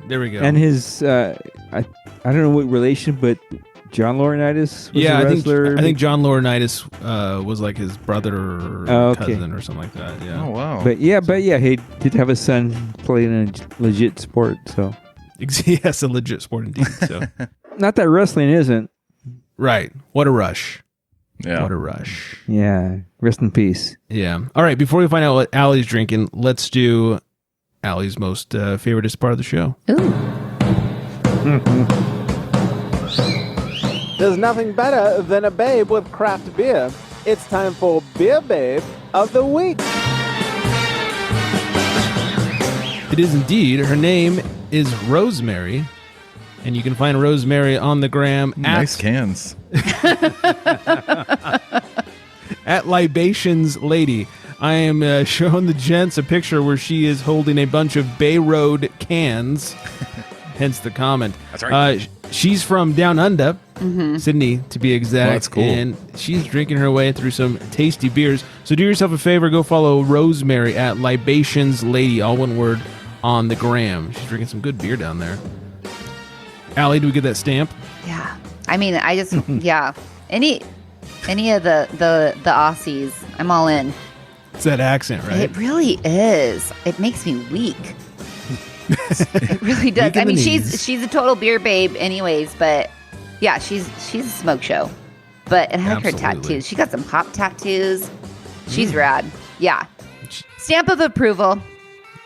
there we go.
And his I don't know what relation, but John Laurinaitis was a wrestler.
I think John Laurinaitis was like his brother or cousin or something like that. Yeah.
Oh wow.
But yeah, he did have a son playing a legit sport. So
yes, a legit sport indeed. So
not that wrestling isn't.
Right. What a rush.
Yeah.
What a rush.
Yeah. Rest in peace.
Yeah. All right. Before we find out what Allie's drinking, let's do Allie's most favoriteest part of the show.
Ooh.
There's nothing better than a babe with craft beer. It's time for Beer Babe of the Week.
It is indeed. Her name is Rosemary. And you can find Rosemary on the gram
nice cans.
at Libations Lady. I am showing the gents a picture where she is holding a bunch of Bay Road cans. Hence the comment.
That's right.
She's from Down Under, Sydney to be exact.
Oh, that's cool.
And she's drinking her way through some tasty beers. So do yourself a favor, go follow Rosemary at Libations Lady, all one word, on the gram. She's drinking some good beer down there. Allie, do we get that stamp?
Yeah. I mean, I just yeah. Any of the Aussies, I'm all in.
It's that accent, right?
It really is. It makes me weak. It really does. I mean, she's a total beer babe, anyways. But yeah, she's a smoke show. But and I like her tattoos. She got some pop tattoos. She's rad. Yeah. Stamp of approval.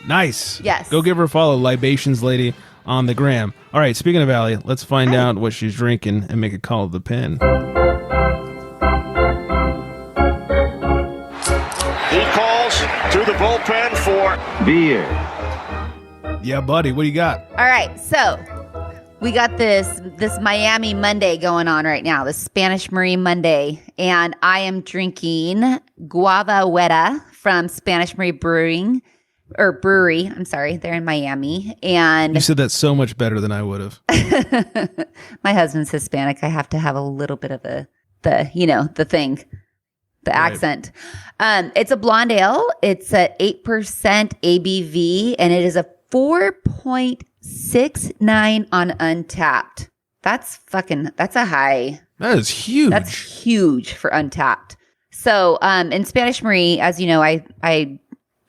Nice.
Yes.
Go give her a follow, Libations Lady, on the gram. All right, speaking of Allie, let's find out what she's drinking and make a call of the pen.
He calls to the bullpen for
beer.
Yeah, buddy, what do you got?
All right, so we got this Miami Monday going on right now, the Spanish Marie Monday, and I am drinking Guava Guerra from Spanish Marie Brewing. Or brewery, I'm sorry, they're in Miami. And
you said that so much better than I would have.
My husband's Hispanic. I have to have a little bit of the accent. It's a blonde ale. It's a 8% ABV, and it is a 4.69 on Untapped. That's a high.
That is huge.
That's huge for Untapped. So, in Spanish Marie, as you know, I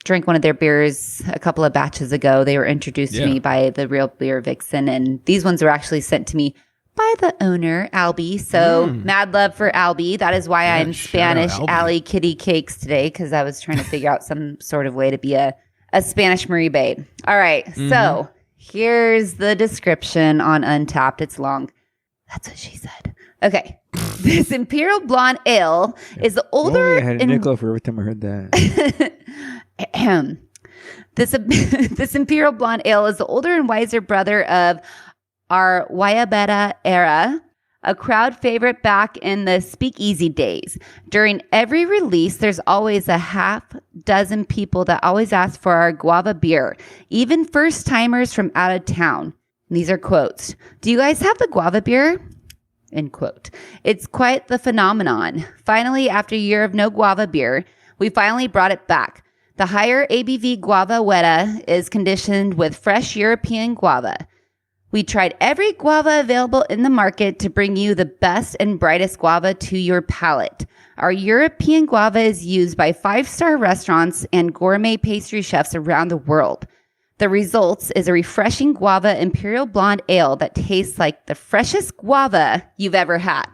drank one of their beers a couple of batches ago. They were introduced to me by the Real Beer Vixen, and these ones were actually sent to me by the owner, Albie. So mad love for Albie. That is why I'm Spanish Allie Kitty Cakes today, because I was trying to figure out some sort of way to be a Spanish Marie babe. All right, so here's the description on Untapped. It's long. That's what she said. Okay. This Imperial Blonde Ale is the older...
I had a nickel for every time I heard that.
This Imperial Blonde Ale is the older and wiser brother of our Guava Guerra, a crowd favorite back in the speakeasy days. During every release, there's always a half dozen people that always ask for our guava beer, even first timers from out of town. And these are quotes. Do you guys have the guava beer? End quote. It's quite the phenomenon. Finally, after a year of no guava beer, we finally brought it back. The higher ABV Guava Guerra is conditioned with fresh European guava. We tried every guava available in the market to bring you the best and brightest guava to your palate. Our European guava is used by 5-star restaurants and gourmet pastry chefs around the world. The results is a refreshing guava imperial blonde ale that tastes like the freshest guava you've ever had.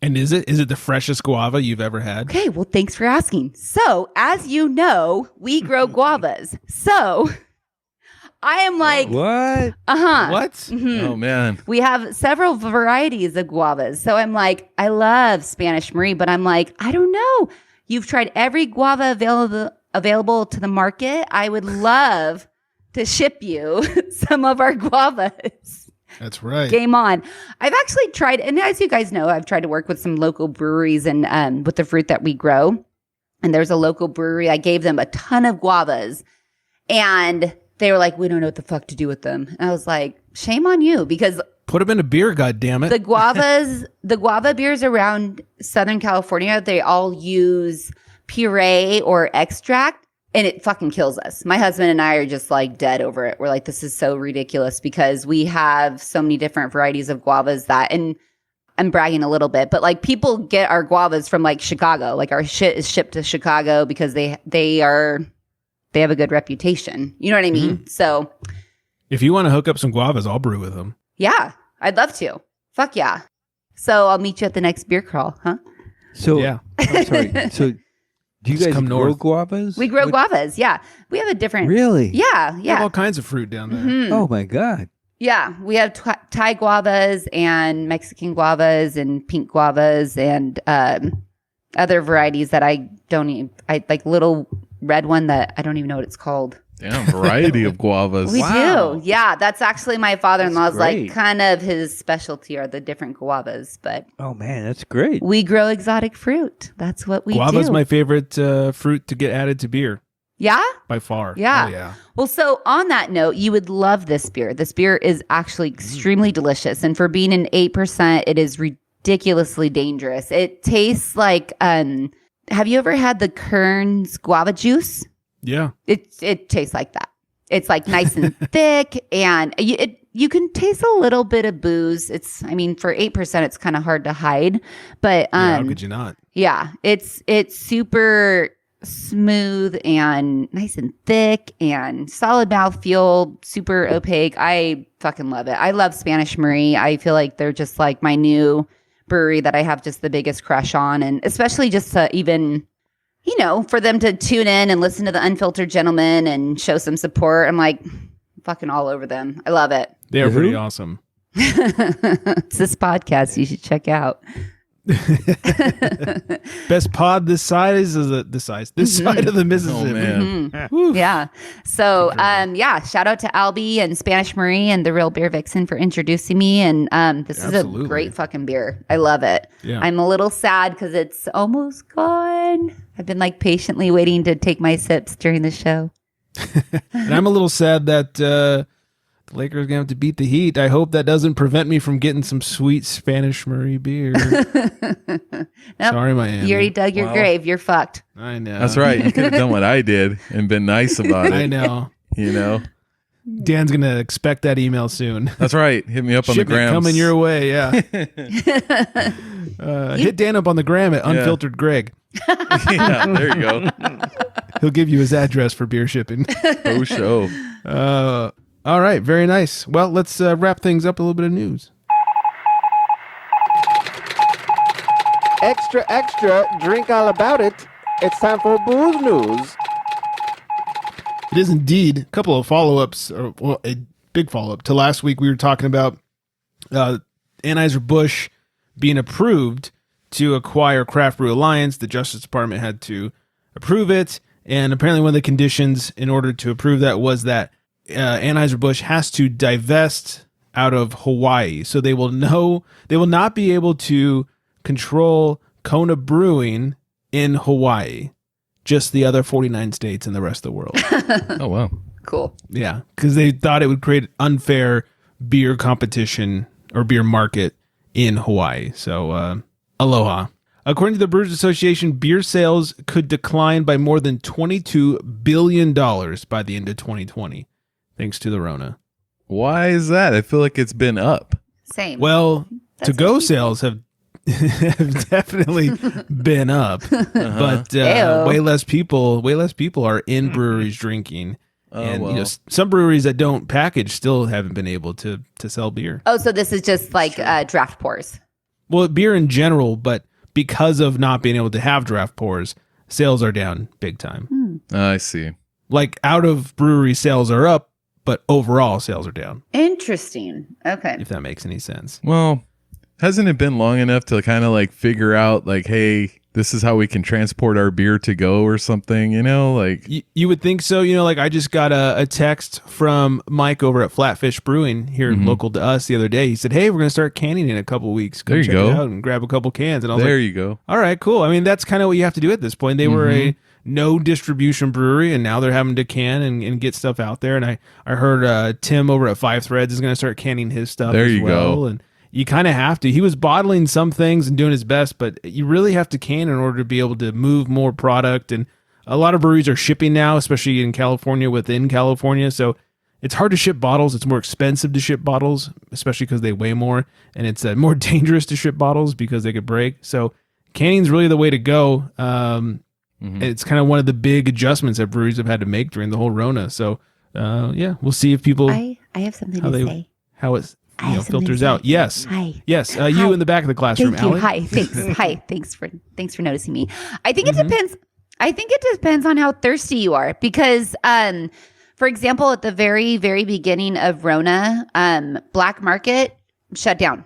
And is it the freshest guava you've ever had?
Okay, well, thanks for asking. So, as you know, we grow guavas. So, I am like,
What?
What?
Mhm.
Oh man.
We have several varieties of guavas. So I'm like, I love Spanish Marie, but I'm like, I don't know. You've tried every guava available to the market. I would love to ship you some of our guavas.
That's right.
Game on. I've actually tried, and as you guys know, I've tried to work with some local breweries and with the fruit that we grow. And there's a local brewery. I gave them a ton of guavas, and they were like, we don't know what the fuck to do with them. And I was like, shame on you, because
Put them in a beer, goddammit.
the guava beers around Southern California, they all use puree or extract, and it fucking kills us. My husband and I are just like dead over it. We're like, this is so ridiculous because we have so many different varieties of guavas that, and I'm bragging a little bit, but like people get our guavas from like Chicago. Like our shit is shipped to Chicago because they have a good reputation. You know what I mean?
Mm-hmm.
So
If you want to hook up some guavas, I'll brew with them.
yeah, I'd love to. Fuck yeah. So I'll meet you at the next beer crawl, huh?
So
Yeah.
I'm sorry. So do you
Just
guys
come
grow
north.
guavas?
We grow guavas. Yeah. We have a different.
Really?
Yeah.
We have
Yeah.
all kinds of fruit down there.
Mhm.
Oh my God.
Yeah. We have Thai guavas and Mexican guavas and pink guavas and other varieties that I like little red one that I don't even know what it's called.
Damn, variety of guavas.
We do. Yeah. That's actually my father-in-law's
That's
like
great.
kind of his specialty are the different guavas, but
Oh man, that's great.
we grow exotic fruit. That's what we
Guava's
do.
my favorite fruit to get added to beer
Yeah.
by far.
Yeah.
Oh, yeah.
Well, so on that note, you would love this beer. This beer is actually extremely delicious. And for being an 8%, it is ridiculously dangerous. It tastes like, have you ever had the Kern's guava juice?
Yeah.
It tastes like that. It's like nice and thick, and you can taste a little bit of booze. I mean, for 8%, it's kind of hard to hide, but
Yeah, how could you not?
yeah, it's super smooth and nice and thick and solid mouthfeel, super opaque. I fucking love it. I love Spanish Marie. I feel like they're just like my new brewery that I have just the biggest crush on, and especially just to even, you know, for them to tune in and listen to the Unfiltered Gentleman and show some support. I'm like fucking all over them. I love it.
They're pretty awesome.
It's this podcast you should check out.
Best pod this side is this side of the Mississippi.
Oh man.
Mhm. Yeah. So, yeah, shout out to Albie and Spanish Marie and the Real Beer Vixen for introducing me. And this is a
Absolutely.
great fucking beer. I love it.
Yeah.
I'm a little sad because it's almost gone. I've been like patiently waiting to take my sips during the show.
And I'm a little sad that the Lakers are going to have to beat the Heat. I hope that doesn't prevent me from getting some sweet Spanish Marie beer.
Nope.
Sorry, Miami.
You already dug your
Wow.
grave. You're fucked.
I know.
That's right. You could have done what I did and been nice about it.
I know.
You know?
Dan's going to expect that email soon.
That's right. Hit me up on the
Shipment
gram.
coming your way, yeah. Hit Dan up on the go at Unfiltered Greg.
Yeah, there you go.
He'll give you his address for beer shipping.
Oh, show.
All right, very nice. Well, let's wrap things up with a little bit of news.
Extra, extra, drink all about it. It's time for booze news.
It is indeed a couple of follow-ups, or well, a big follow-up to last week. We were talking about Anheuser-Busch being approved to acquire Craft Brew Alliance. The Justice Department had to approve it, and apparently one of the conditions in order to approve that was that Anheuser-Busch has to divest out of Hawaii. So they will not be able to control Kona brewing in Hawaii, just the other 49 states and the rest of the world.
Oh, wow.
Cool.
Yeah, because they thought it would create unfair beer competition or beer market in Hawaii. So, aloha. According to the Brewers Association, beer sales could decline by more than $22 billion by the end of 2020, thanks to the Rona.
Why is that? I feel like it's been up.
Same.
Well, to-go sales have definitely been up, but way less people are in breweries drinking. And some breweries that don't package still haven't been able to sell beer.
Oh, so this is just like draft pours.
Well, beer in general, but because of not being able to have draft pours, sales are down big time.
I see.
Like out of brewery sales are up, but overall sales are down.
Interesting. Okay.
If that makes any sense.
Well, hasn't it been long enough to kind of like figure out like, hey, this is how we can transport our beer to go or something, like
you would think so. Like I just got a text from Mike over at Flatfish Brewing here local to us the other day. He said, hey, we're going to start canning in a couple weeks. Go
there you
check
go.
it out and grab a couple cans. And I was
there
like,
you go.
All right, cool. I mean, that's kind of what you have to do at this point. They were a no distribution brewery, and now they're having to can and get stuff out there. And I heard Tim over at Five Threads is going to start canning his stuff
there
as
you
well.
go.
And you kind of have to. He was bottling some things and doing his best, but you really have to can in order to be able to move more product. And a lot of breweries are shipping now, especially in California, within California. So it's hard to ship bottles. It's more expensive to ship bottles, especially because they weigh more. And it's more dangerous to ship bottles because they could break. So canning's really the way to go. It's kind of one of the big adjustments that breweries have had to make during the whole Rona. So we'll see if people...
I have something to say.
How it's... filters out. Yes.
Hi.
Yes.
Hi.
You in the back of the classroom,
Thank you.
Allie.
Hi. Thanks. Hi. Thanks for noticing me. I think it depends. I think it depends on how thirsty you are because, for example, at the very, very beginning of Rona, Black Market shut down,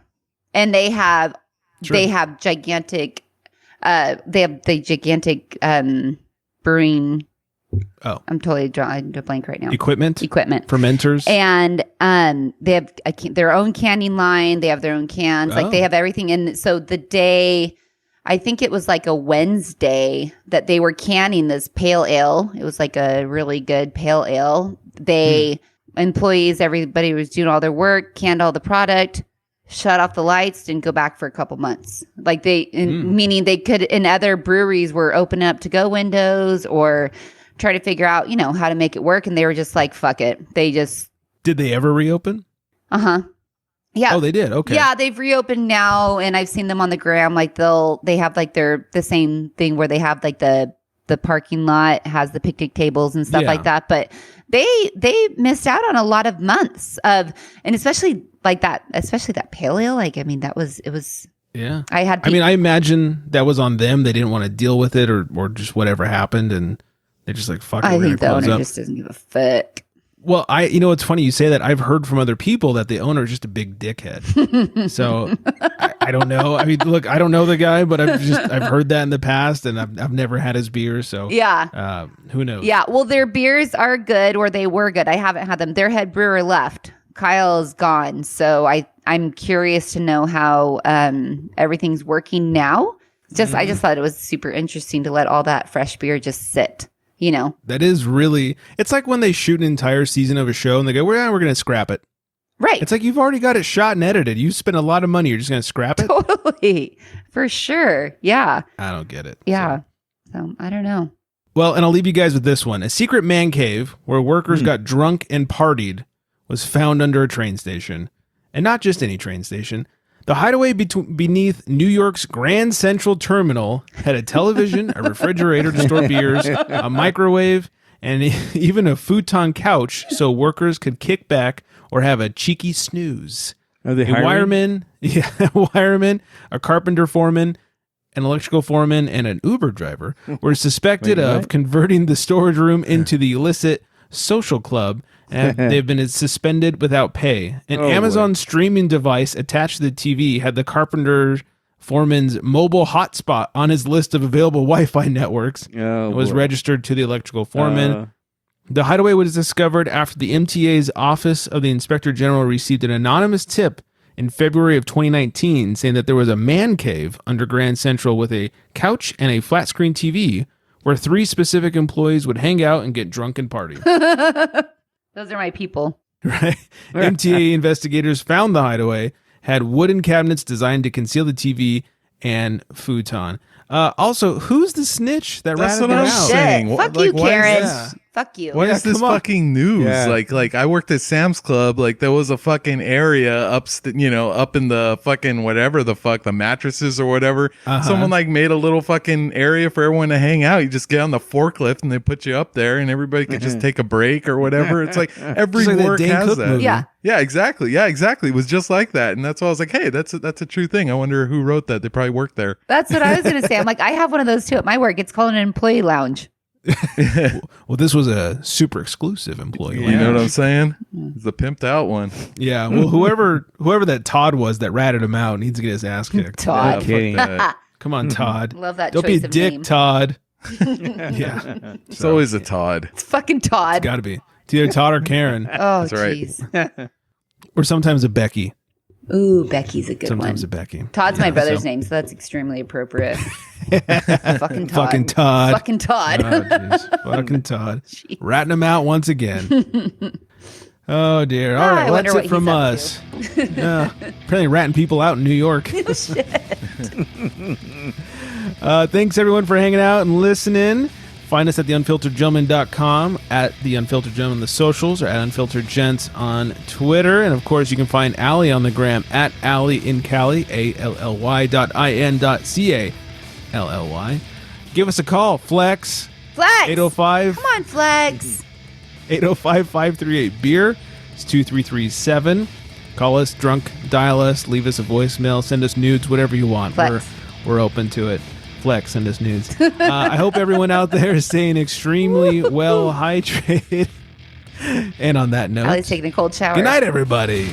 and they have gigantic. They have the gigantic brewing.
Oh,
I'm totally drawing a blank right now.
Equipment, fermenters,
and they have their own canning line. They have their own cans. Like they have everything. And so the day, I think it was like a Wednesday that they were canning this pale ale. It was like a really good pale ale. Employees, everybody was doing all their work, canned all the product, shut off the lights, didn't go back for a couple months. Like meaning they could, in other breweries were open up to go windows or try to figure out, how to make it work. And they were just like, fuck it.
Did they ever reopen?
Uh-huh. Yeah.
Oh, they did. Okay.
Yeah, they've reopened now, and I've seen them on the gram. Like they have like the same thing where they have like the parking lot has the picnic tables and stuff like that. But they missed out on a lot of months and especially that pale ale. Like, I mean, it was.
Yeah. I imagine that was on them. They didn't want to deal with it or just whatever happened, and they're just like, fuck it.
I think the owner just doesn't give a fuck.
Well, it's funny you say that. I've heard from other people that the owner is just a big dickhead. So I don't know. I mean, look, I don't know the guy, but I've heard that in the past, and I've never had his beer. So
yeah,
who knows?
Yeah, well, their beers are good, or they were good. I haven't had them. Their head brewer left. Kyle's gone. So I'm curious to know how everything's working now. I just thought it was super interesting to let all that fresh beer just sit.
That is really, it's like when they shoot an entire season of a show and they go, we're going to scrap it.
Right.
It's like you've already got it shot and edited. You spent a lot of money. You're just going to scrap it?
Totally. For sure. Yeah.
I don't get it.
Yeah. So I don't know.
Well, and I'll leave you guys with this one. A secret man cave where workers got drunk and partied was found under a train station. And not just any train station. The hideaway beneath New York's Grand Central Terminal had a television, a refrigerator to store beers, a microwave, and even a futon couch so workers could kick back or have a cheeky snooze.
Are they
hiring? A wireman, a carpenter foreman, an electrical foreman, and an Uber driver were suspected of converting the storage room into the illicit social club, and they've been suspended without pay. An Amazon streaming device attached to the TV had the carpenter foreman's mobile hotspot on his list of available Wi-Fi networks. It was registered to the electrical foreman. The hideaway was discovered after the MTA's Office of the Inspector General received an anonymous tip in February of 2019 saying that there was a man cave under Grand Central with a couch and a flat screen TV where 3 specific employees would hang out and get drunk and party.
Those are my people.
Right. MTA investigators found the hideaway, had wooden cabinets designed to conceal the TV and futon. Also, who's the snitch that
That's
ratted
what
them
I'm
out?
saying.
Fuck
Like,
you,
why is
Karen.
this-
Fuck you.
What is this
come on.
fucking news?
Yeah.
Like I worked at Sam's Club. Like there was a fucking area up in the fucking whatever the fuck, the mattresses or whatever. Someone like made a little fucking area for everyone to hang out. You just get on the forklift and they put you up there, and everybody could just take a break or whatever. It's like every
Just like that
work
Dane
has
Cook
that.
movie.
Yeah.
Yeah, exactly. Yeah, exactly. It was just like that, and that's why I was like, hey, that's a true thing. I wonder who wrote that. They probably worked there.
That's what I was going to say. I'm like, I have one of those too at my work. It's called an employee lounge.
Well, this was a super exclusive employee.
You know what I'm
lounge.
saying? It's the pimped out one.
Yeah. Well, whoever that Todd was that ratted him out needs to get his ass kicked.
Todd.
Yeah, fuck that.
Come on, Todd.
Love that
Don't be a
choice of
dick,
name.
Todd. Yeah.
It's always a Todd.
It's fucking Todd.
Got to be. It's either Todd or Karen,
Oh,
That's right.
jeez.
or sometimes a Becky.
Ooh, Becky's a good
Sometimes a
one.
Becky.
Todd's my brother's
so-
name, so that's extremely appropriate. Fucking Todd.
Fucking Todd.
Fucking Todd.
Oh, jeez. Fucking Todd. Ratting him out once again. Oh, dear. All
I
right. Well,
wonder
that's it
what
from
he's
us. Apparently ratting people out in New York. Thanks, everyone, for hanging out and listening. Find us at theunfilteredgentleman.com, at theunfilteredgentleman on the socials, or at unfilteredgents on Twitter. And, of course, you can find Allie on the gram at Allie in Cali, ALLY.in.CALLY. Give us a call, Flex.
Flex.
805.
Come on, Flex.
805-538-BEER. It's 2337. Call us, drunk, dial us, leave us a voicemail, send us nudes, whatever you want.
Flex.
We're open to it. Flex, send us nudes. I hope everyone out there is staying extremely well hydrated. And on that note,
Allie's taking a cold shower.
good night, everybody.